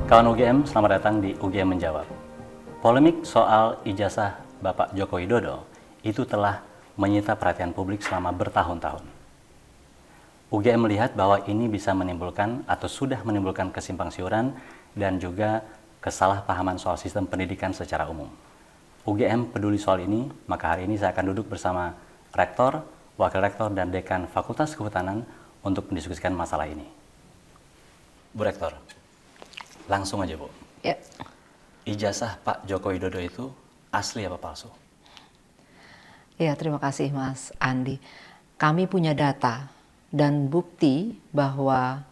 Kawan UGM, selamat datang di UGM Menjawab. Polemik soal ijazah Bapak Joko Widodo itu telah menyita perhatian publik selama bertahun-tahun. UGM melihat bahwa ini bisa menimbulkan atau sudah menimbulkan kesimpang siuran dan juga kesalahpahaman soal sistem pendidikan secara umum. UGM peduli soal ini, maka hari ini saya akan duduk bersama Rektor, Wakil Rektor, dan Dekan Fakultas Kehutanan untuk mendiskusikan masalah ini. Bu Rektor, langsung aja Bu. Ya. Ijazah Pak Joko Widodo itu asli apa palsu? Ya, terima kasih Mas Andi. Kami punya data dan bukti bahwa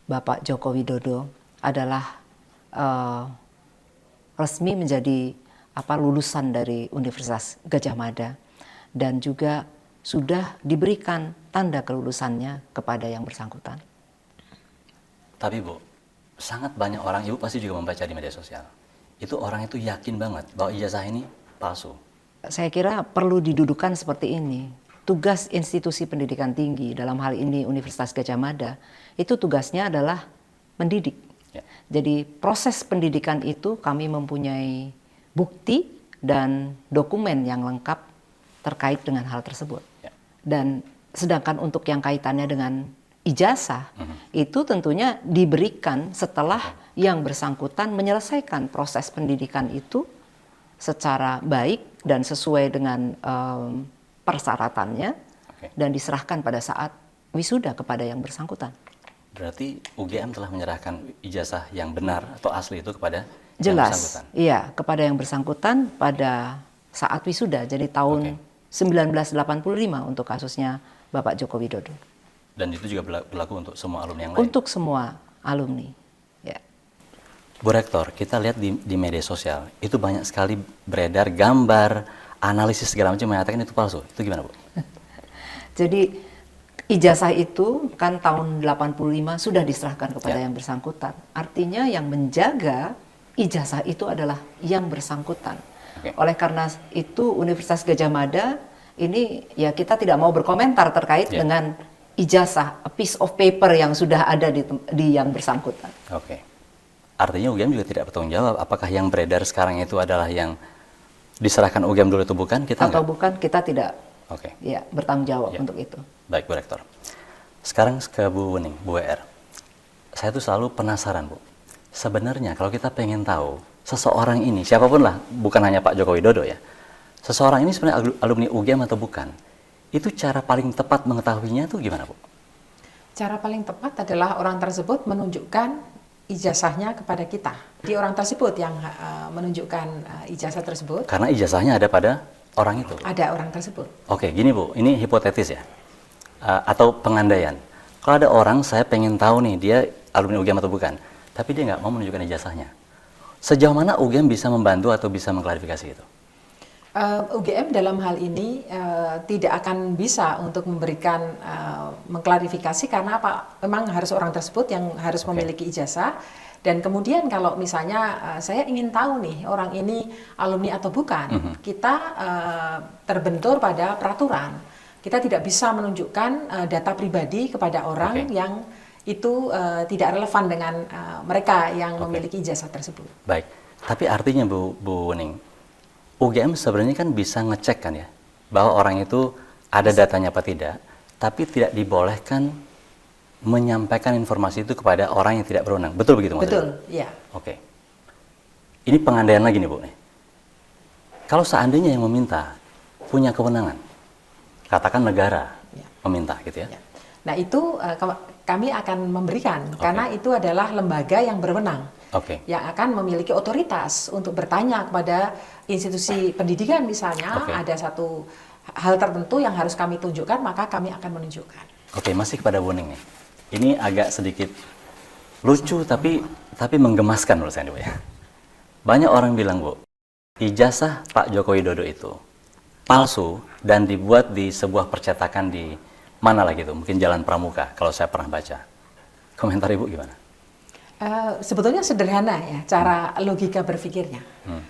Bapak Joko Widodo adalah resmi menjadi lulusan dari Universitas Gadjah Mada dan juga sudah diberikan tanda kelulusannya kepada yang bersangkutan. Tapi Bu, sangat banyak orang, Ibu pasti juga membaca di media sosial, itu orang itu yakin banget bahwa ijazah ini palsu. Saya kira perlu didudukan seperti ini. Tugas institusi pendidikan tinggi, dalam hal ini Universitas Gadjah Mada, itu tugasnya adalah mendidik. Ya. Jadi proses pendidikan itu kami mempunyai bukti dan dokumen yang lengkap terkait dengan hal tersebut. Ya. Dan sedangkan untuk yang kaitannya dengan ijazah, itu tentunya diberikan setelah yang bersangkutan menyelesaikan proses pendidikan itu secara baik dan sesuai dengan persyaratannya dan diserahkan pada saat wisuda kepada yang bersangkutan. Berarti UGM telah menyerahkan ijazah yang benar atau asli itu kepada yang Jelas, bersangkutan? iya, kepada yang bersangkutan pada saat wisuda, jadi tahun 1985 untuk kasusnya Bapak Joko Widodo. Dan itu juga berlaku untuk semua alumni yang lain? Untuk semua alumni, ya. Bu Rektor, kita lihat di media sosial, itu banyak sekali beredar gambar, analisis segala macam mengatakan itu palsu. Itu gimana Bu? Jadi ijazah itu kan tahun 85 sudah diserahkan kepada yang bersangkutan. Artinya yang menjaga ijazah itu adalah yang bersangkutan. Oleh karena itu Universitas Gadjah Mada ini ya kita tidak mau berkomentar terkait dengan ijazah, a piece of paper yang sudah ada di yang bersangkutan. Oke. Artinya UGM juga tidak bertanggung jawab apakah yang beredar sekarang itu adalah yang diserahkan UGM dulu itu bukan? Kita atau bukan, kita tidak bertanggung jawab untuk itu. Baik Bu Rektor. Sekarang ke Bu Wuning, Bu WR. Saya tuh selalu penasaran Bu. Sebenarnya kalau kita pengen tahu seseorang ini, siapapun lah, bukan hanya Pak Joko Widodo ya. Seseorang ini sebenarnya alumni UGM atau bukan? Itu cara paling tepat mengetahuinya itu gimana Bu? Cara paling tepat adalah orang tersebut menunjukkan ijazahnya kepada kita. Di orang tersebut yang menunjukkan ijazah tersebut. Karena ijazahnya ada pada orang itu? Ada orang tersebut. Oke, gini Bu, ini hipotetis ya. Atau pengandaian. Kalau ada orang, saya pengen tahu nih, dia alumni UGM atau bukan. Tapi dia nggak mau menunjukkan ijazahnya. Sejauh mana UGM bisa membantu atau bisa mengklarifikasi itu? UGM dalam hal ini tidak akan bisa untuk memberikan mengklarifikasi karena apa? Memang harus orang tersebut yang harus memiliki ijazah. Dan kemudian kalau misalnya saya ingin tahu nih orang ini alumni atau bukan, kita terbentur pada peraturan. Kita tidak bisa menunjukkan data pribadi kepada orang yang itu tidak relevan dengan mereka yang memiliki ijazah tersebut. Baik, tapi artinya Bu Wuning, UGM sebenarnya kan bisa ngecek kan ya, bahwa orang itu ada datanya apa tidak, tapi tidak dibolehkan menyampaikan informasi itu kepada orang yang tidak berwenang. Betul begitu maksudnya? Betul, iya. Oke. Ini pengandaian lagi nih Bu nih. Kalau seandainya yang meminta punya kewenangan, katakan negara meminta gitu ya. Nah itu kami akan memberikan, karena itu adalah lembaga yang berwenang. Yang akan memiliki otoritas untuk bertanya kepada institusi pendidikan misalnya, ada satu hal tertentu yang harus kami tunjukkan, maka kami akan menunjukkan. Oke, masih kepada Bu Wuning nih. Ini agak sedikit lucu tapi menggemaskan menurut saya Bu ya. Banyak orang bilang Bu, ijazah Pak Joko Widodo itu palsu dan dibuat di sebuah percetakan di mana lah gitu, mungkin Jalan Pramuka kalau saya pernah baca. Komentar Ibu gimana? Sebetulnya sederhana ya cara logika berpikirnya.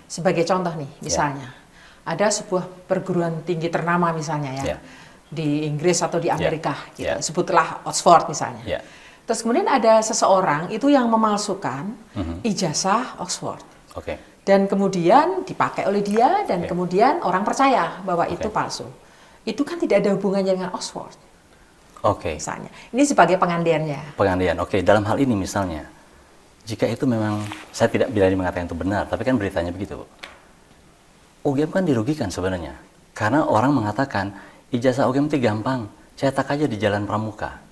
Sebagai contoh nih, misalnya ada sebuah perguruan tinggi ternama misalnya ya di Inggris atau di Amerika, gitu. Sebutlah Oxford misalnya. Terus kemudian ada seseorang itu yang memalsukan ijazah Oxford. Oke. Dan kemudian dipakai oleh dia dan Oke. kemudian orang percaya bahwa Oke. itu palsu. Itu kan tidak ada hubungannya dengan Oxford Oke. misalnya. Ini sebagai pengandiannya. Pengandian. Oke, dalam hal ini misalnya, jika itu memang, saya tidak berani mengatakan itu benar, tapi kan beritanya begitu, Bu. UGM kan dirugikan sebenarnya. Karena orang mengatakan, ijazah UGM itu gampang, cetak aja di Jalan Pramuka.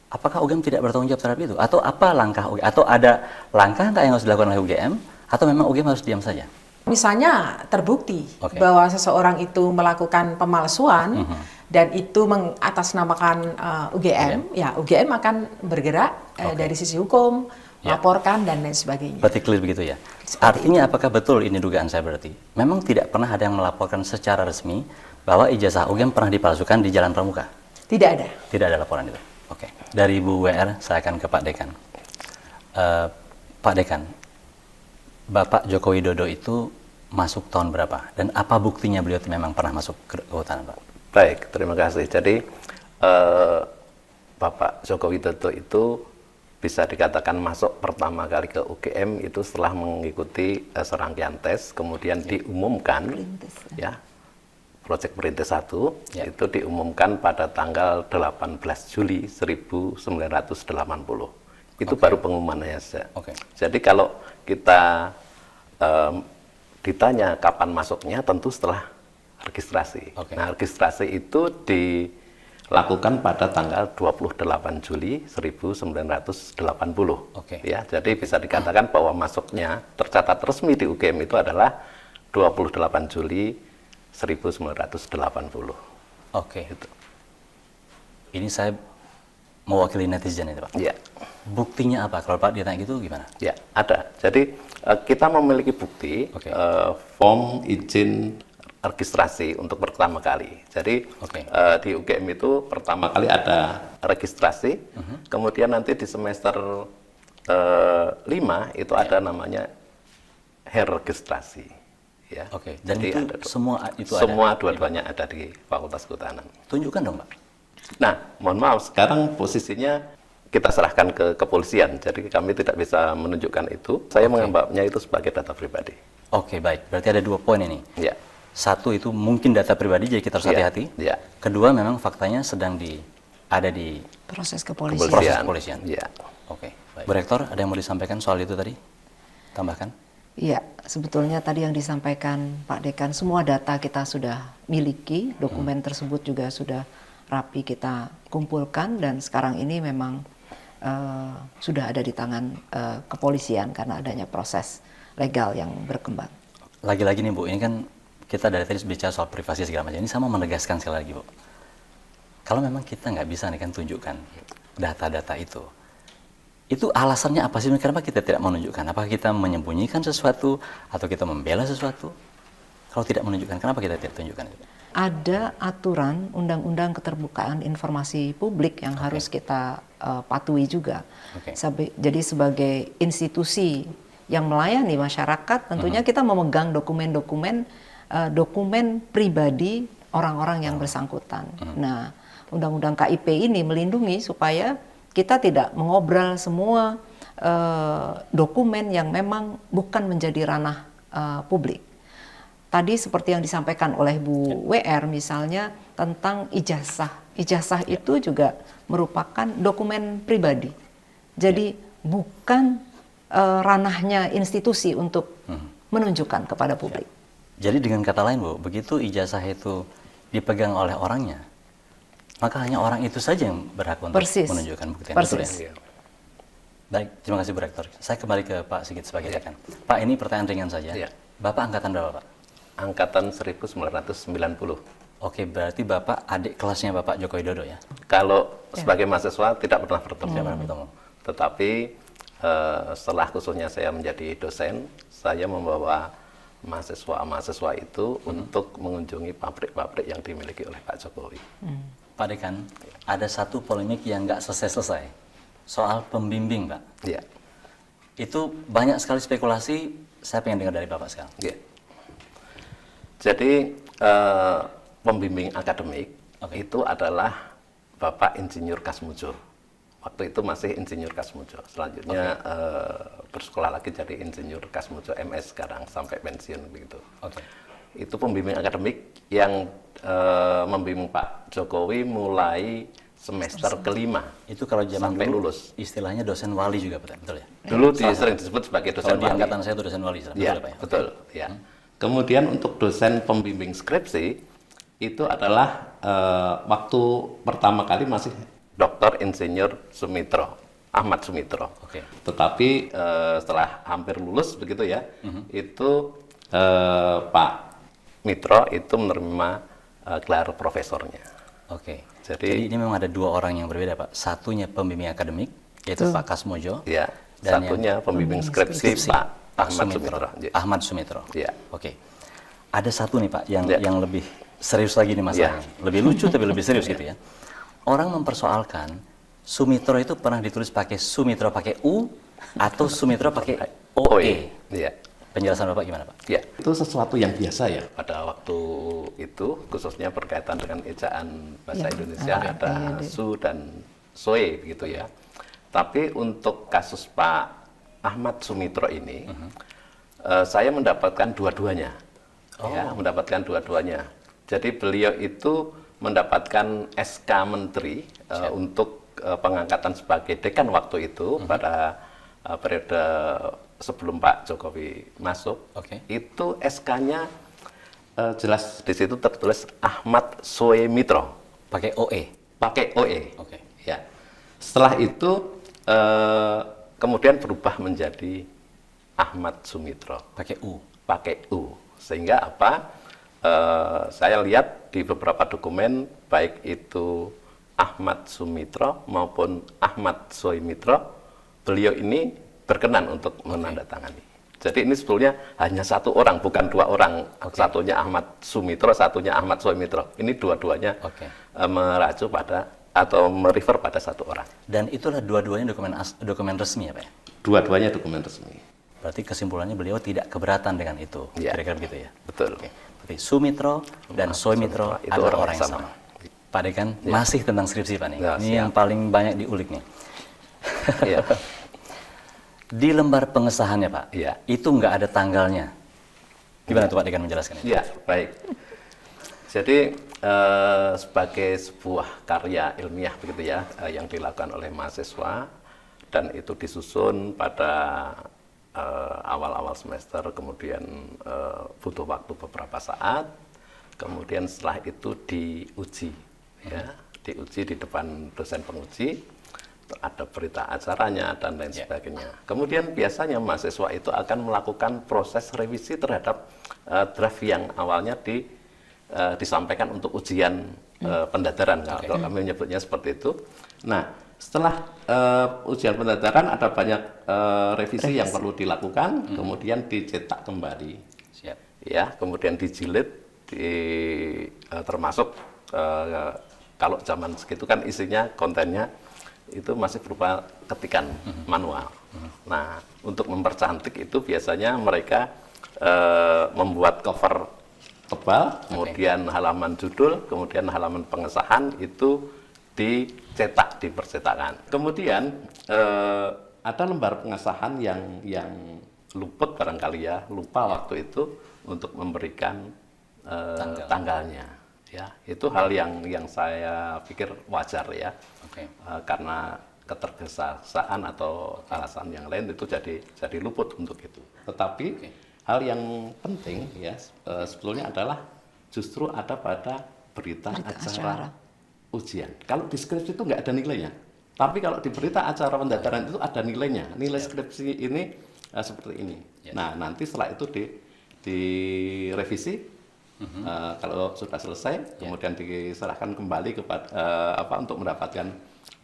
Apakah UGM tidak bertanggung jawab terhadap itu? Atau apa langkah UGM? Atau ada langkah yang harus dilakukan oleh UGM? Atau memang UGM harus diam saja? Misalnya terbukti Oke. bahwa seseorang itu melakukan pemalsuan dan itu mengatasnamakan UGM, ya UGM akan bergerak dari sisi hukum, Ya. laporkan dan lain sebagainya. Berarti clear begitu ya? Seperti Artinya apakah betul ini dugaan saya berarti? Memang tidak pernah ada yang melaporkan secara resmi bahwa ijazah UGM pernah dipalsukan di Jalan Pramuka? Tidak ada. Tidak ada laporan itu? Oke. Dari Bu WR, saya akan ke Pak Dekan. Pak Dekan, Bapak Joko Widodo itu masuk tahun berapa? Dan apa buktinya beliau memang pernah masuk ke kehutanan, Pak? Baik, terima kasih. Jadi Bapak Joko Widodo itu bisa dikatakan masuk pertama kali ke UGM itu setelah mengikuti serangkaian tes, kemudian diumumkan, Perintis, ya, Proyek Perintis 1 Ya. itu diumumkan pada tanggal 18 Juli 1980. Itu baru pengumumannya saja. Oke. Jadi kalau kita ditanya kapan masuknya, tentu setelah registrasi. Oke. Nah, registrasi itu dilakukan pada tanggal 28 Juli 1980. Oke. Ya, jadi bisa dikatakan bahwa masuknya tercatat resmi di UGM itu adalah 28 Juli 1980. Oke. Ini saya mewakili netizen itu, Pak. Ya. Buktinya apa? Kalau Pak ditanya gitu gimana? Ya, ada. Jadi kita memiliki bukti Oke. form izin registrasi untuk pertama kali. Jadi Oke. di UGM itu pertama kali ada registrasi, kemudian nanti di semester 5 itu ada namanya registrasi. Ya. Oke. Dan Jadi itu ada semua itu semua ada. dua-duanya ada di Fakultas Kehutanan. Tunjukkan dong, Pak. Nah, mohon maaf, sekarang posisinya kita serahkan ke kepolisian, jadi kami tidak bisa menunjukkan itu. Saya menganggapnya itu sebagai data pribadi. Oke, baik. Berarti ada 2 poin ini. Ya, Satu itu mungkin data pribadi, jadi kita harus Iya, hati-hati. iya. Kedua, memang faktanya sedang ada di Proses kepolisian. Proses kepolisian. Ya. Oke, baik. Bu Rektor, ada yang mau disampaikan soal itu tadi? Tambahkan? Iya, sebetulnya tadi yang disampaikan Pak Dekan, semua data kita sudah miliki, dokumen tersebut juga sudah rapi kita kumpulkan dan sekarang ini memang sudah ada di tangan kepolisian karena adanya proses legal yang berkembang. Lagi-lagi nih Bu, ini kan kita dari tadi bicara soal privasi segala macam. Ini sama menegaskan sekali lagi Bu. Kalau memang kita nggak bisa nih kan tunjukkan data-data itu alasannya apa sih? Kenapa kita tidak menunjukkan? Apakah kita menyembunyikan sesuatu atau kita membela sesuatu? Kalau tidak menunjukkan, kenapa kita tidak tunjukkan itu? Ada aturan Undang-Undang Keterbukaan Informasi Publik yang harus kita patuhi juga. Oke. Jadi sebagai institusi yang melayani masyarakat, tentunya kita memegang dokumen-dokumen pribadi orang-orang yang bersangkutan. Nah, Undang-Undang KIP ini melindungi supaya kita tidak mengobrol semua dokumen yang memang bukan menjadi ranah publik. Tadi seperti yang disampaikan oleh Bu WR misalnya tentang ijazah. Ijazah itu juga merupakan dokumen pribadi. Jadi bukan ranahnya institusi untuk menunjukkan kepada publik. Jadi dengan kata lain Bu, begitu ijazah itu dipegang oleh orangnya, maka hanya orang itu saja yang berhak untuk Persis. menunjukkan bukti. Persis. Betul ya? Baik, terima kasih Bu Rektor. Saya kembali ke Pak Sigit sebagai dekan. Pak, ini pertanyaan ringan saja. Ya. Bapak angkatan berapa, Pak? Angkatan 1990. Oke, berarti Bapak adik kelasnya Bapak Joko Widodo ya? Kalau sebagai mahasiswa tidak pernah bertemu. Tidak pernah bertemu. Tetapi setelah khususnya saya menjadi dosen, saya membawa mahasiswa-mahasiswa itu untuk mengunjungi pabrik-pabrik yang dimiliki oleh Pak Jokowi. Pak Dekan, ada satu polemik yang nggak selesai-selesai. Soal pembimbing, Pak. Ya. Itu banyak sekali spekulasi, saya pengen dengar dari Bapak sekarang. Ya. Jadi pembimbing akademik Oke. itu adalah Bapak Insinyur Kasmujo. waktu itu masih Insinyur Kasmujo. Selanjutnya bersekolah lagi jadi Insinyur Kasmujo MS sekarang sampai pensiun begitu. Oke. Itu pembimbing akademik yang membimbing Pak Jokowi mulai semester kelima. Itu kalau zaman sampai dulu lulus. istilahnya dosen wali juga, betul ya? Dulu sering disebut sebagai Kalau dosen di wali. angkatan saya itu dosen wali, betul Ya, ya Pak ya? betul. Ya. Kemudian untuk dosen pembimbing skripsi itu adalah waktu pertama kali masih Dr. Insinyur Sumitro, Ahmad Sumitro. Oke. Tetapi setelah hampir lulus begitu ya, itu Pak Mitro itu menerima gelar profesornya. Oke. Jadi Jadi ini memang ada dua orang yang berbeda, Pak. Satunya pembimbing akademik, yaitu Pak Kasmojo. ya, Dan satunya pembimbing skripsi Pak Ahmad Sumitro. Ya. Ahmad Sumitro. Ya. Oke. Ada satu nih Pak Ya. yang lebih serius lagi nih masalahnya. Lebih lucu tapi lebih serius gitu ya. Orang mempersoalkan Sumitro itu pernah ditulis pakai Sumitro pakai U atau Sumitro pakai OE. Ya. Penjelasan Bapak gimana Pak? Ya, itu sesuatu yang biasa ya pada waktu itu, khususnya berkaitan dengan ejaan bahasa Indonesia ada su dan soe begitu ya. Tapi untuk kasus Pak Ahmad Sumitro ini, saya mendapatkan dua-duanya, ya, mendapatkan dua-duanya. Jadi beliau itu mendapatkan SK Menteri untuk pengangkatan sebagai dekan waktu itu pada periode sebelum Pak Jokowi masuk. Oke. Itu SK-nya jelas di situ tertulis Ahmad Sumitro, Pakai OE. pakai OE. Oke. Ya. Setelah itu kemudian berubah menjadi Ahmad Sumitro, Pakai U. pakai U. Sehingga apa? Saya lihat di beberapa dokumen baik itu Ahmad Sumitro maupun Ahmad Sumitro, beliau ini berkenan untuk menandatangani. Jadi ini sebetulnya hanya satu orang, bukan dua orang. Satunya Ahmad Sumitro, satunya Ahmad Sumitro. Ini dua-duanya meracu pada atau merefer pada satu orang. Dan itulah dua-duanya dokumen resmi ya Pak ya? Dua-duanya dokumen resmi. Berarti kesimpulannya beliau tidak keberatan dengan itu. Ya. Kira-kira begitu ya? Betul. Oke. Berarti Sumitro dan Sumitro itu adalah orang yang sama. Pak Dekan, masih tentang skripsi Pak nih. Ya, ini siap. yang paling banyak diulik nih. Ya. Di lembar pengesahannya Pak, Iya. itu nggak ada tanggalnya. Gimana tuh Pak Dekan menjelaskan itu? Ya, baik. Jadi sebagai sebuah karya ilmiah begitu ya, yang dilakukan oleh mahasiswa dan itu disusun pada awal-awal semester, kemudian butuh waktu beberapa saat, kemudian setelah itu diuji, ya, diuji di depan dosen penguji. Ada berita acaranya dan lain sebagainya. Kemudian biasanya mahasiswa itu akan melakukan proses revisi terhadap draft yang awalnya disampaikan untuk ujian pendadaran, kalau kami menyebutnya seperti itu. Nah, setelah ujian pendadaran ada banyak revisi yang perlu dilakukan, kemudian dicetak kembali. Siap. Ya, kemudian dijilid, termasuk kalau zaman segitu kan isinya kontennya itu masih berupa ketikan manual. Nah, untuk mempercantik itu biasanya mereka membuat cover tebal, kemudian halaman judul, kemudian halaman pengesahan itu dicetak di percetakan. Kemudian ada lembar pengesahan yang luput barangkali ya, lupa waktu itu untuk memberikan tanggalnya. Ya, itu hal yang saya pikir wajar ya. Karena ketergesa-gesaan atau alasan yang lain itu jadi luput untuk itu. Tetapi hal yang penting ya sebetulnya adalah justru ada pada berita acara ujian. Kalau di skripsi itu nggak ada nilainya. Tapi kalau di berita acara pendadaran itu ada nilainya. Nilai skripsi ini seperti ini. Nah, nanti setelah itu direvisi. Kalau sudah selesai, kemudian diserahkan kembali kepada untuk mendapatkan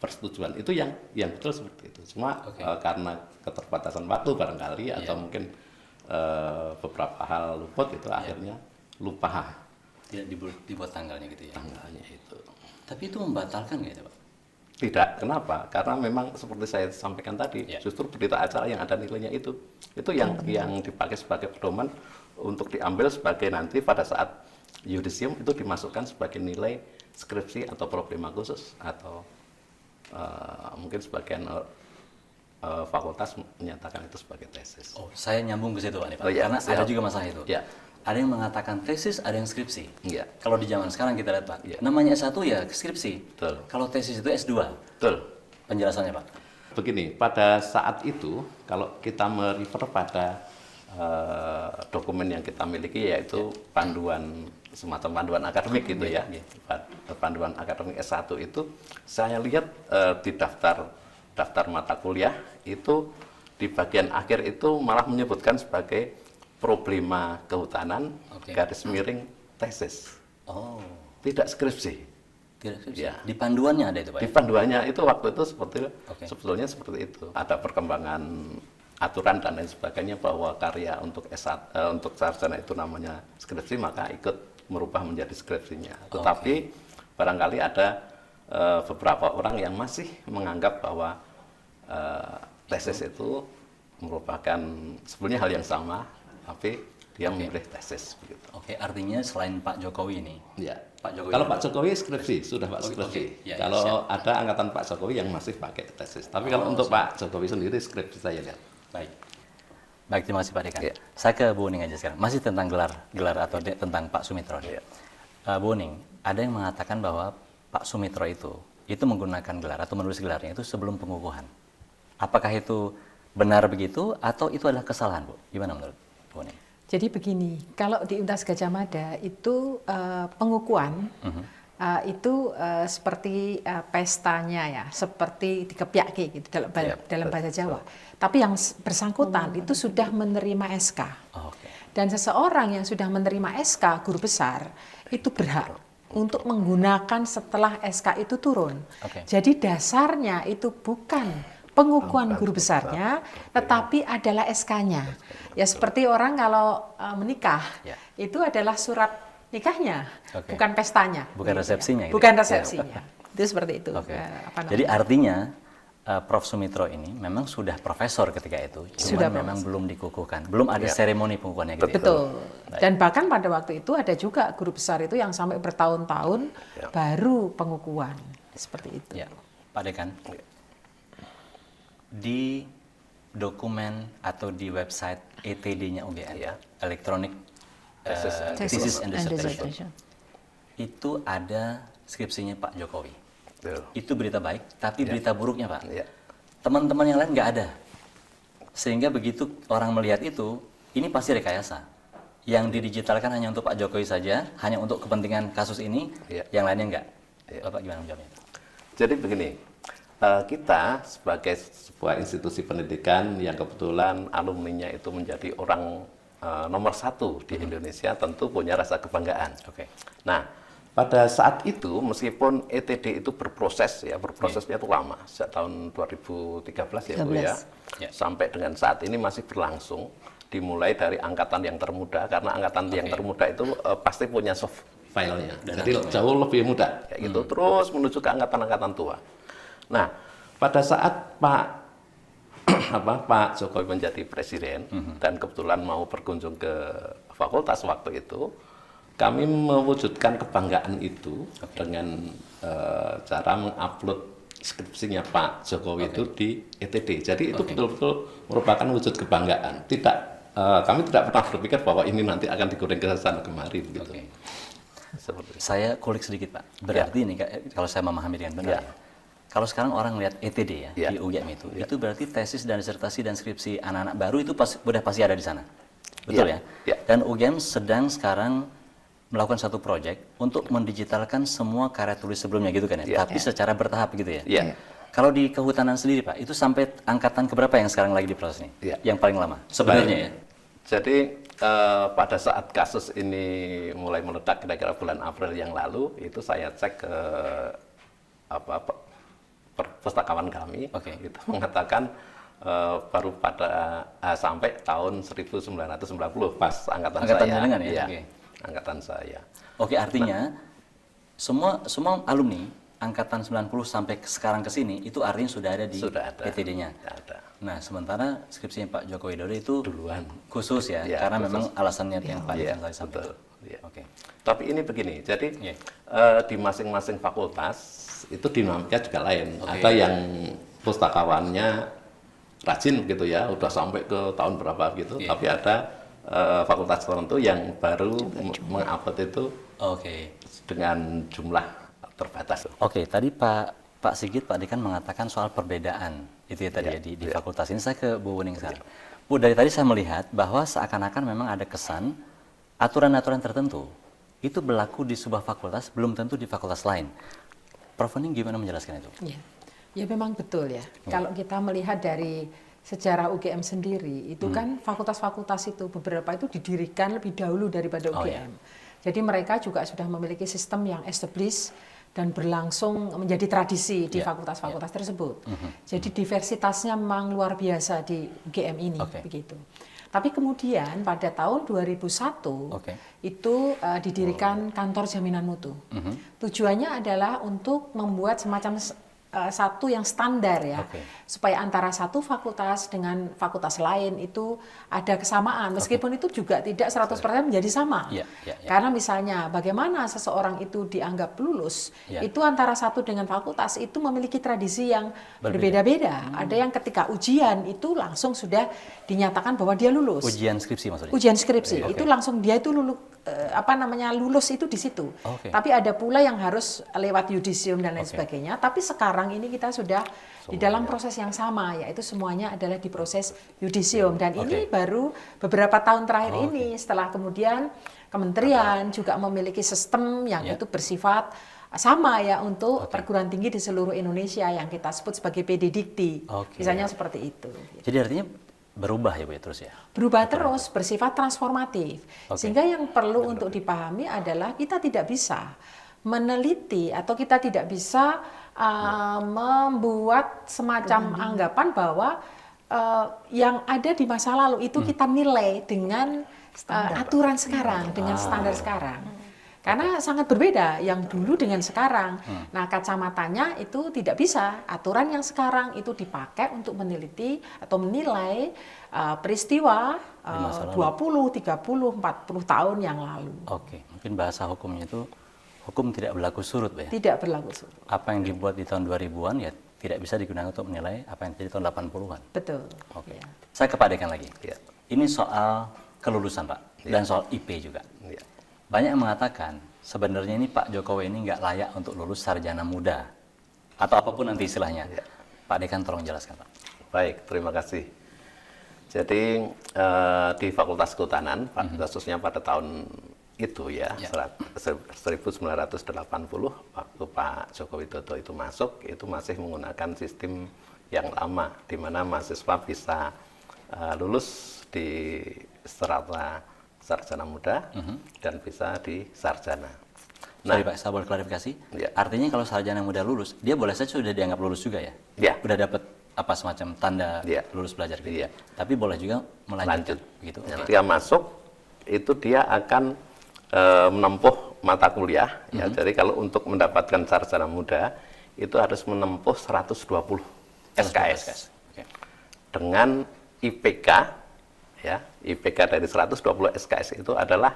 persetujuan. Itu yang betul seperti itu. Cuma karena keterbatasan waktu barangkali atau mungkin beberapa hal luput itu akhirnya lupa. Tidak dibuat tanggalnya gitu ya? Tanggalnya itu. Tapi itu membatalkan nggak itu Pak? Tidak. Kenapa? Karena memang seperti saya sampaikan tadi, justru berita acara yang ada nilainya itu yang dipakai sebagai pedoman untuk diambil sebagai nanti pada saat yudisium itu dimasukkan sebagai nilai skripsi atau problema khusus atau mungkin sebagian fakultas menyatakan itu sebagai tesis. Oh, saya nyambung ke situ Pak, nih, Pak. Oh, iya, Karena siap. ada juga masalah itu. Ya. Ada yang mengatakan tesis, ada yang skripsi. Iya. Kalau di zaman sekarang kita lihat Pak, Iya. namanya S1 ya skripsi. Betul. Kalau tesis itu S2. Betul. Penjelasannya Pak. Begini, pada saat itu kalau kita merefer pada dokumen yang kita miliki yaitu panduan, semacam panduan akademik gitu ya. Panduan akademik S1 itu saya lihat di daftar mata kuliah itu di bagian akhir itu malah menyebutkan sebagai problema kehutanan garis miring tesis. Oh, Tidak skripsi. tidak skripsi. Ya. Di panduannya ada itu Pak. Di panduannya itu waktu itu Oke. sebetulnya seperti itu. Ada perkembangan aturan dan lain sebagainya bahwa karya untuk untuk sarjana itu namanya skripsi, maka ikut merubah menjadi skripsinya. Tetapi barangkali ada beberapa orang yang masih menganggap bahwa tesis itu merupakan sebenarnya hal yang sama, tapi dia memilih tesis begitu. Oke, artinya selain Pak Jokowi ini, Ya. Pak Jokowi. Kalau Pak Jokowi skripsi, sudah Pak skripsi. oke. Ya, Kalau siap. ada angkatan Pak Jokowi yang masih pakai tesis. Tapi kalau untuk Pak Jokowi sendiri skripsi saya lihat. Baik. Baik, terima kasih Pak Dekan. Iya. Saya ke Bu Uning aja sekarang. Masih tentang gelar atau tentang Pak Sumitro. Iya. Bu Uning, ada yang mengatakan bahwa Pak Sumitro itu menggunakan gelar atau menulis gelarnya itu sebelum pengukuhan. Apakah itu benar begitu atau itu adalah kesalahan, Bu? Gimana menurut Bu Uning? Jadi begini, kalau di Universitas Gadjah Mada itu pengukuhan itu seperti pestanya ya, seperti dikepiaki gitu dalam bahasa Jawa. Tapi yang bersangkutan itu sudah menerima SK. Oh, oke. Dan seseorang yang sudah menerima SK guru besar itu berhak untuk menggunakan setelah SK itu turun. Oke. Jadi dasarnya itu bukan pengukuhan guru besarnya, tetapi adalah SK-nya. Ya seperti orang kalau menikah, Ya. itu adalah surat nikahnya, Oke. bukan pestanya. Bukan resepsinya gitu. Bukan resepsinya. Itu seperti itu. Oke. Apa namanya? Jadi artinya Prof Sumitro ini memang sudah profesor ketika itu, Sudah cuma memang belum dikukuhkan, belum ada seremoni pengukuhannya gitu. ya? Betul. Dan bahkan pada waktu itu ada juga guru besar itu yang sampai bertahun-tahun baru pengukuhan. Seperti itu. Ya, Pak Dekan. Di dokumen atau di website ETD-nya UGM, Ya. Electronic Thesis and Dissertation, itu ada skripsinya Pak Jokowi. Betul. Itu berita baik, tapi berita buruknya Pak. Ya. Teman-teman yang lain nggak ada. Sehingga begitu orang melihat itu, ini pasti rekayasa. Yang didigitalkan hanya untuk Pak Jokowi saja, hanya untuk kepentingan kasus ini, Ya. yang lainnya nggak. Ya. Bapak gimana menjawabnya? Jadi begini, kita sebagai sebuah institusi pendidikan yang kebetulan alumninya itu menjadi orang nomor 1 di Indonesia, tentu punya rasa kebanggaan. Oke. Nah, pada saat itu meskipun ETD itu berprosesnya itu lama, sejak tahun 2013 ya Bu ya, 13. Ya. sampai dengan saat ini masih berlangsung, dimulai dari angkatan yang termuda, karena angkatan yang termuda itu pasti punya soft file-nya, jadi jauh lebih mudah, kayak gitu, terus menuju ke angkatan-angkatan tua. Nah, pada saat Pak Jokowi menjadi presiden dan kebetulan mau berkunjung ke fakultas waktu itu, kami mewujudkan kebanggaan itu dengan cara mengupload skripsinya Pak Jokowi itu di ETD. Jadi itu betul-betul merupakan wujud kebanggaan. Kami tidak pernah berpikir bahwa ini nanti akan digoreng ke sana kemari begitu. Oke. Seperti itu. Saya kulik sedikit Pak. Berarti ini kalau saya memahami dengan benar, Ya. kalau sekarang orang lihat ETD ya, Ya. di UGM itu berarti tesis dan disertasi dan skripsi anak-anak baru itu udah pasti ada di sana. Betul ya? Ya. Dan UGM sedang sekarang melakukan satu proyek untuk mendigitalkan semua karya tulis sebelumnya gitu kan ya, Ya. tapi secara bertahap gitu ya. Ya. Kalau di kehutanan sendiri Pak, itu sampai angkatan keberapa yang sekarang lagi diproses nih? Ya. Yang paling lama sebenarnya ya? Jadi pada saat kasus ini mulai meledak kira-kira bulan April yang lalu, itu saya cek ke perpustakawan kami, itu mengatakan baru pada sampai tahun 1990 pas angkatan saya. jenengan ya? Iya, Oke. angkatan saya. Oke, artinya semua alumni angkatan 90 sampai sekarang ke sini itu artinya sudah ada di ETD-nya. Ada. Nah, sementara skripsinya Pak Joko Widodo itu Duluan. khusus ya, Ya, karena khusus. memang alasannya yang Pak Dekan tadi sampaikan. Betul. Ya. Oke. Tapi ini begini, jadi Iya. di masing-masing fakultas itu dinamika juga lain. Oke. Ada yang pustakawannya rajin gitu ya, udah sampai ke tahun berapa gitu. Iya. Tapi ada fakultas tertentu yang baru mengupload itu Oke. dengan jumlah terbatas. Oke, tadi Pak Sigit, Pak Dekan mengatakan soal perbedaan itu ya tadi Ya, ya, di ya. fakultas ini. Saya ke Bu Wuning sekarang. Bu, dari tadi saya melihat bahwa seakan-akan memang ada kesan aturan-aturan tertentu itu berlaku di sebuah fakultas belum tentu di fakultas lain. Prof. Wuning gimana menjelaskan itu? Ya, ya memang betul ya. Kalau kita melihat dari sejarah UGM sendiri, itu kan fakultas-fakultas itu beberapa itu didirikan lebih dahulu daripada Oh, UGM. Jadi mereka juga sudah memiliki sistem yang established dan berlangsung menjadi tradisi di Ya, fakultas-fakultas tersebut. Jadi diversitasnya memang luar biasa di UGM ini, Oke. begitu. Tapi kemudian pada tahun 2001 Oke. itu didirikan kantor jaminan mutu. Tujuannya adalah untuk membuat semacam satu yang standar ya, Oke. supaya antara satu fakultas dengan fakultas lain itu ada kesamaan, meskipun itu juga tidak 100% menjadi sama. Iya, iya, iya. Karena misalnya bagaimana seseorang itu dianggap lulus, Iya. itu antara satu dengan fakultas itu memiliki tradisi yang Berbeda. berbeda-beda. Ada yang ketika ujian itu langsung sudah dinyatakan bahwa dia lulus. Ujian skripsi maksudnya? Ujian skripsi Oke. itu langsung dia itu lulus itu di situ. Oke. Tapi ada pula yang harus lewat yudisium dan lain Oke. sebagainya. Tapi sekarang ini kita sudah di dalam proses yang sama, yaitu semuanya adalah di proses yudisium. Dan ini baru beberapa tahun terakhir ini, setelah kemudian kementerian juga memiliki sistem yang Ya. itu bersifat sama ya untuk perguruan tinggi di seluruh Indonesia yang kita sebut sebagai PD Dikti. Oke. Misalnya seperti itu. Jadi artinya berubah ya Bu ya terus ya? Berubah terus, bersifat transformatif. Oke. Sehingga yang perlu untuk dipahami adalah kita tidak bisa meneliti atau kita tidak bisa membuat semacam anggapan bahwa yang ada di masa lalu itu kita nilai dengan aturan sekarang, dengan standar sekarang. Karena sangat berbeda yang dulu dengan sekarang. Nah, kacamatanya itu tidak bisa. Aturan yang sekarang itu dipakai untuk meneliti atau menilai peristiwa Di masa lalu. 20, 30, 40 tahun yang lalu. Oke, mungkin bahasa hukumnya itu hukum tidak berlaku surut Bu ya? Tidak berlaku surut. Apa yang dibuat di tahun 2000-an ya tidak bisa digunakan untuk menilai apa yang terjadi tahun 80-an. Betul. Oke. Ya. Saya ke Pak Dekan lagi. Ya. Ini soal kelulusan Pak dan soal IP juga. Ya. Banyak yang mengatakan sebenarnya ini Pak Jokowi ini nggak layak untuk lulus sarjana muda atau apapun nanti istilahnya. Ya. Pak Dekan tolong jelaskan Pak. Baik, terima kasih. Jadi di Fakultas Kehutanan, khususnya pada tahun itu ya, 1980 waktu Pak Joko Widodo itu masuk, itu masih menggunakan sistem yang lama, di mana mahasiswa bisa lulus di strata sarjana muda dan bisa di sarjana. Sorry Pak, saya boleh klarifikasi? Ya. Artinya kalau sarjana muda lulus, dia boleh saja sudah dianggap lulus juga ya? Ya. Udah dapat apa semacam tanda Ya. lulus belajar gitu. Iya. Tapi boleh juga melanjutkan Lanjut. begitu. Yang dia masuk itu dia akan menempuh mata kuliah ya. Jadi kalau untuk mendapatkan sarjana muda itu harus menempuh 120 SKS. Oke. Dengan IPK ya. IPK dari 120 SKS itu adalah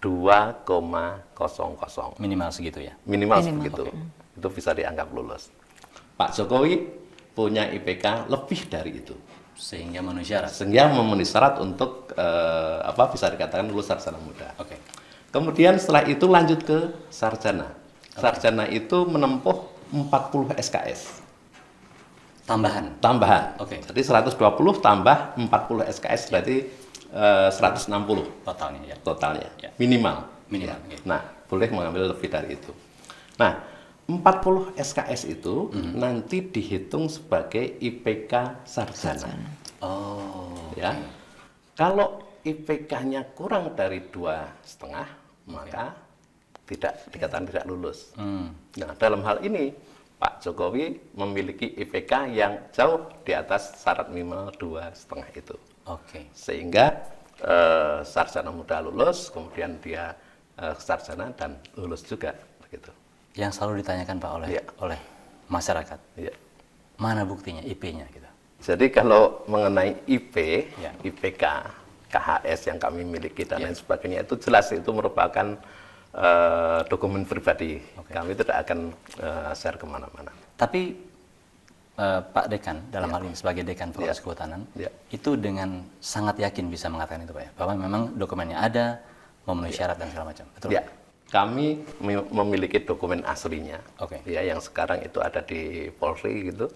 2,00. Minimal segitu ya. Minimal Minimal, begitu. Itu bisa dianggap lulus. Pak Jokowi punya IPK lebih dari itu. Sehingga memenuhi syarat. Sehingga memenuhi syarat untuk bisa dikatakan lulus sarjana muda. Oke. Kemudian setelah itu lanjut ke sarjana. Sarjana itu menempuh 40 SKS Tambahan. tambahan. Oke. Jadi 120 tambah 40 SKS berarti 160 Totalnya ya. totalnya. Ya. Minimal. Minimal, Ya. oke. Nah, boleh mengambil lebih dari itu. Nah, 40 SKS itu nanti dihitung sebagai IPK sarjana. Oh. Ya. Kalau IPK-nya kurang dari 2,5, maka tidak dikatakan tidak lulus. Nah, dalam hal ini Pak Jokowi memiliki IPK yang jauh di atas syarat minimal 2,5 itu. Oke. Sehingga sarjana muda lulus, kemudian dia sarjana dan lulus juga begitu. Yang selalu ditanyakan Pak Iya. oleh masyarakat. Iya. Mana buktinya IP-nya gitu. Jadi kalau mengenai IP, Ya. IPK KHS yang kami miliki dan lain sebagainya, itu jelas itu merupakan dokumen pribadi. Kami tidak akan share kemana-mana. Tapi Pak Dekan dalam hal ini sebagai Dekan Fakultas Kehutanan itu dengan sangat yakin bisa mengatakan itu Pak ya, bahwa memang dokumennya ada, memenuhi syarat dan segala macam. Betul? Ya, kami memiliki dokumen aslinya. Ya, yang sekarang itu ada di Polri gitu.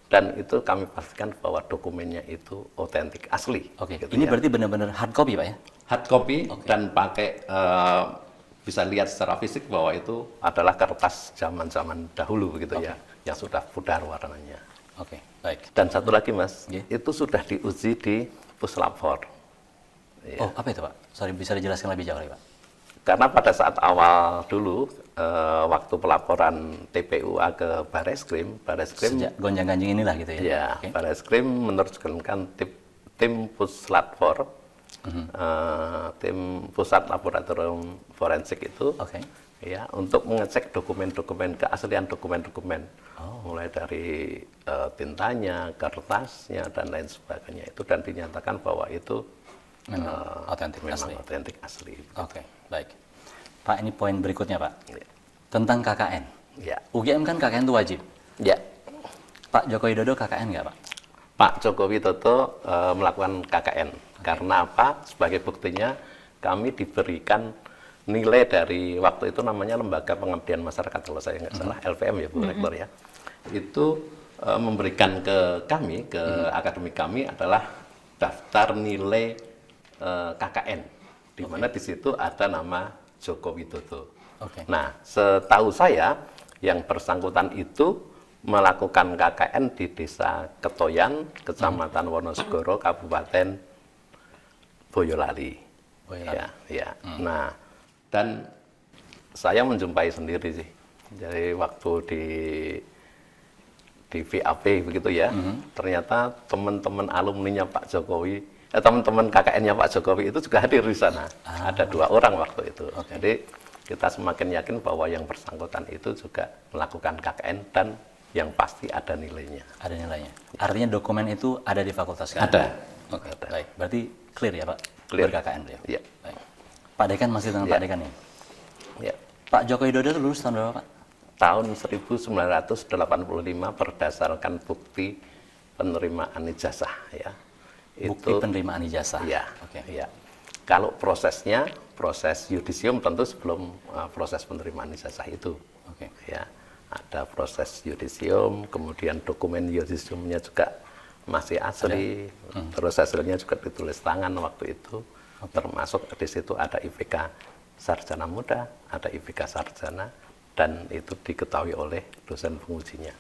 Dan itu kami pastikan bahwa dokumennya itu otentik, asli. Gitu ini berarti benar-benar hard copy Pak ya? Hard copy dan pakai bisa lihat secara fisik bahwa itu adalah kertas zaman-zaman dahulu begitu ya, yang sudah pudar warnanya. Baik. Dan satu lagi Mas, itu sudah diuji di Puslap 4. Oh, apa itu Pak? Sorry, bisa dijelaskan lebih jauh lagi Pak? Karena pada saat awal dulu, waktu pelaporan TPUA ke Bareskrim sejak gonjang-ganjing inilah gitu ya? Ya, Bareskrim menerjunkan tim Puslap 4, tim Pusat Laboratorium Forensik itu, ya, untuk mengecek dokumen-dokumen, keaslian dokumen-dokumen, mulai dari tintanya, kertasnya, dan lain sebagainya itu, dan dinyatakan bahwa itu memang otentik asli. Baik. Pak, ini poin berikutnya Pak. Tentang KKN. UGM kan KKN itu wajib. Pak Joko Widodo KKN nggak Pak? Pak Joko Widodo melakukan KKN. Karena apa? Sebagai buktinya kami diberikan nilai dari waktu itu namanya Lembaga Pengabdian Masyarakat, kalau saya nggak salah, LPM ya Bu Rektor ya. Itu memberikan ke kami, ke akademik kami adalah daftar nilai KKN, di mana di situ ada nama Joko Widodo. Nah, setahu saya yang bersangkutan itu melakukan KKN di Desa Ketoyan, Kecamatan Wonosegoro, Kabupaten Boyolali. Ya. Nah, dan saya menjumpai sendiri sih. Jadi waktu di VAP begitu ya, ternyata teman-teman alumninya Pak Jokowi, teman-teman KKN-nya Pak Jokowi itu juga hadir di sana. Ada 2 orang waktu itu. Jadi kita semakin yakin bahwa yang bersangkutan itu juga melakukan KKN dan yang pasti ada nilainya. Ada nilainya. Artinya dokumen itu ada di fakultas kan? Ada. Ada. Baik, berarti clear ya Pak? Clear. KKN beliau. Iya. Baik. Pak Dekan masih dengan Pak Dekan nih. Ya. Pak Joko Widodo itu lulus tahun berapa Pak? Tahun 1985 berdasarkan bukti penerimaan ijazah ya. Bukti penerimaan ijazah. Ya. Ya. Kalau prosesnya, proses yudisium tentu sebelum proses penerimaan ijazah itu. Ya. Ada proses yudisium, kemudian dokumen yudisiumnya juga masih asli, terus hasilnya juga ditulis tangan waktu itu. Termasuk di situ ada IPK sarjana muda, ada IPK sarjana, dan itu diketahui oleh dosen pengujinya.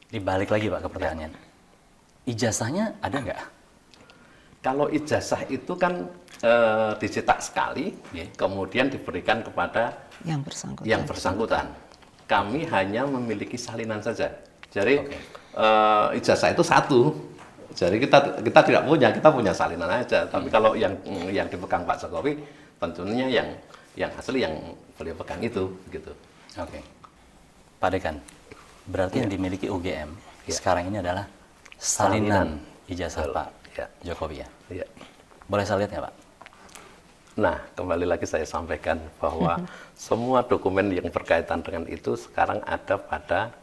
Dibalik lagi Pak ke pertanyaan. Ijazahnya ada nggak? Kalau ijazah itu kan dicetak sekali, kemudian diberikan kepada yang bersangkutan. Kami hanya memiliki salinan saja. Jadi ijazah itu satu. Jadi kita tidak punya, kita punya salinan aja. Tapi kalau yang dipegang Pak Jokowi, tentunya yang asli yang beliau pegang itu, gitu. Pak Dekan, berarti yang dimiliki UGM sekarang ini adalah salinan ijazah Pak Jokowi ya? Boleh saya lihat nggak Pak? Nah, kembali lagi saya sampaikan bahwa semua dokumen yang berkaitan dengan itu sekarang ada pada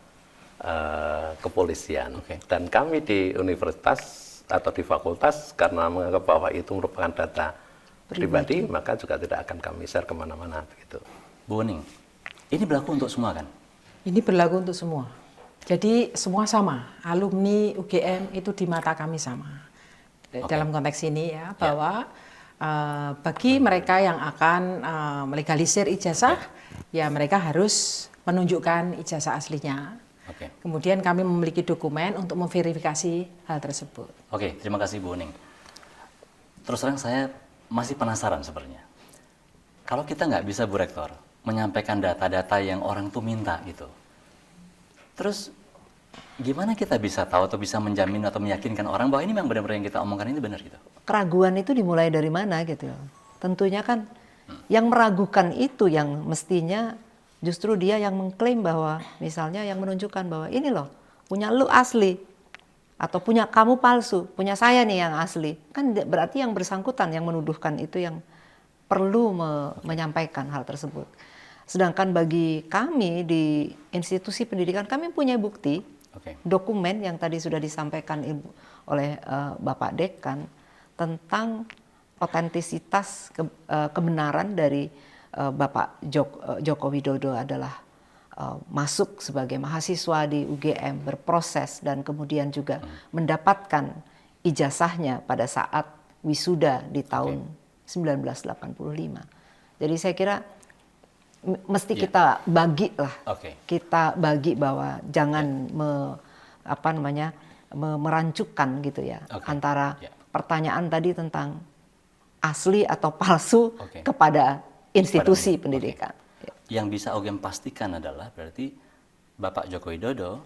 kepolisian. Dan kami di universitas atau di fakultas karena menganggap bahwa itu merupakan data pribadi, maka juga tidak akan kami share kemana-mana begitu. Bu Wening, ini berlaku untuk semua kan? Ini berlaku untuk semua. Jadi semua sama, alumni UGM itu di mata kami sama. Dalam konteks ini ya, bahwa bagi mereka yang akan melegalisir ijazah, ya mereka harus menunjukkan ijazah aslinya. Kemudian kami memiliki dokumen untuk memverifikasi hal tersebut. Terima kasih Bu Wening. Terus terang saya masih penasaran sebenarnya. Kalau kita nggak bisa Bu Rektor menyampaikan data-data yang orang tuh minta gitu, terus gimana kita bisa tahu atau bisa menjamin atau meyakinkan orang bahwa ini memang benar-benar yang kita omongkan ini benar gitu? Keraguan itu dimulai dari mana gitu? Tentunya kan yang meragukan itu yang mestinya justru dia yang mengklaim bahwa misalnya yang menunjukkan bahwa ini loh punya lu asli. atau punya kamu palsu, punya saya nih yang asli. Kan berarti yang bersangkutan yang menuduhkan itu yang perlu menyampaikan hal tersebut. Sedangkan bagi kami di institusi pendidikan, kami punya bukti, dokumen yang tadi sudah disampaikan oleh Bapak Dekan tentang otentisitas kebenaran dari Bapak Joko Widodo adalah masuk sebagai mahasiswa di UGM, berproses dan kemudian juga mendapatkan ijazahnya pada saat wisuda di tahun 1985. Jadi saya kira mesti kita bagi lah, kita bagi bahwa jangan merancukkan gitu ya antara pertanyaan tadi tentang asli atau palsu kepada institusi pendidikan. Yang bisa UGM pastikan adalah berarti Bapak Joko Widodo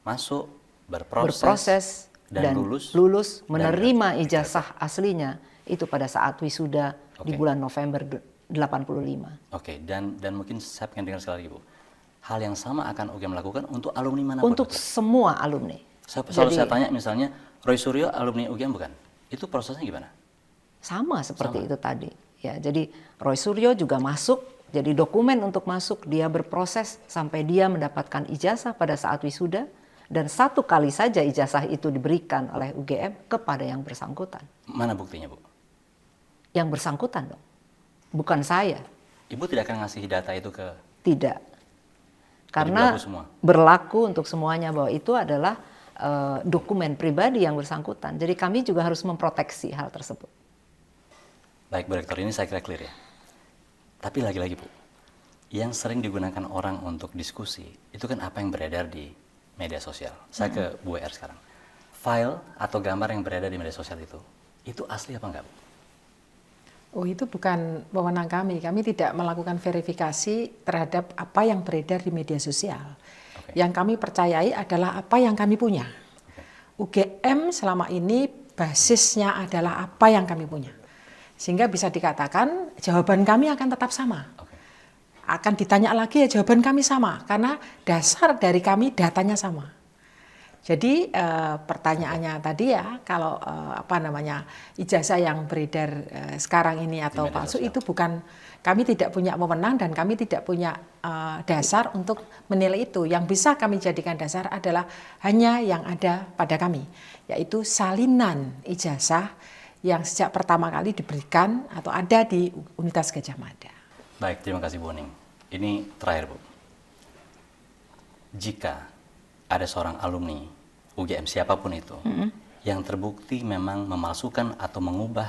masuk, berproses dan lulus menerima ijazah aslinya itu pada saat wisuda di bulan November 85. Dan mungkin saya pengen dengar sekali lagi, Bu. Hal yang sama akan UGM lakukan untuk alumni manapun? Untuk semua alumni. Selalu saya tanya misalnya, Roy Suryo alumni UGM bukan? Itu prosesnya gimana? Sama seperti itu tadi. Ya, jadi Roy Suryo juga masuk. Jadi dokumen untuk masuk dia berproses sampai dia mendapatkan ijazah pada saat wisuda dan satu kali saja ijazah itu diberikan oleh UGM kepada yang bersangkutan. Mana buktinya, Bu? Yang bersangkutan dong, bukan saya. Ibu tidak akan ngasih data itu ke? Tidak, karena berlaku untuk semuanya bahwa itu adalah dokumen pribadi yang bersangkutan. Jadi kami juga harus memproteksi hal tersebut. Baik, Bu Rektor, ini saya kira clear ya. Tapi lagi-lagi, Bu, yang sering digunakan orang untuk diskusi, itu kan apa yang beredar di media sosial. Saya ke Bu WR sekarang. File atau gambar yang beredar di media sosial itu asli apa enggak, Bu? Oh, itu bukan wewenang kami. Kami tidak melakukan verifikasi terhadap apa yang beredar di media sosial. Yang kami percayai adalah apa yang kami punya. UGM selama ini basisnya adalah apa yang kami punya. Sehingga bisa dikatakan jawaban kami akan tetap sama. Akan ditanya lagi ya jawaban kami sama. Karena dasar dari kami datanya sama. Jadi pertanyaannya tadi ya, kalau ijazah yang beredar sekarang ini atau palsu itu bukan, kami tidak punya wewenang dan kami tidak punya dasar untuk menilai itu. Yang bisa kami jadikan dasar adalah hanya yang ada pada kami, yaitu salinan ijazah yang sejak pertama kali diberikan atau ada di Universitas Gadjah Mada. Baik, terima kasih Bu Oning. Ini terakhir, Bu. Jika ada seorang alumni UGM siapapun itu yang terbukti memang memalsukan atau mengubah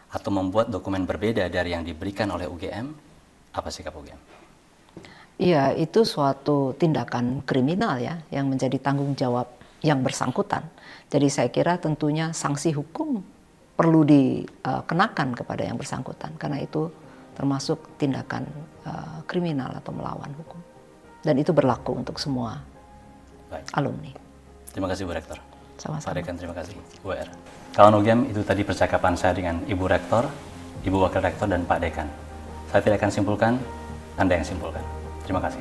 atau membuat dokumen berbeda dari yang diberikan oleh UGM, apa sikap UGM? Iya, itu suatu tindakan kriminal ya yang menjadi tanggung jawab yang bersangkutan. Jadi saya kira tentunya sanksi hukum perlu dikenakan kepada yang bersangkutan karena itu termasuk tindakan kriminal atau melawan hukum. Dan itu berlaku untuk semua alumni. Terima kasih Bu Rektor. Sama-sama. Pak Dekan, terima kasih. Bu WR. Kawan UGM, itu tadi percakapan saya dengan Ibu Rektor, Ibu Wakil Rektor, dan Pak Dekan. Saya tidak akan simpulkan, Anda yang simpulkan. Terima kasih.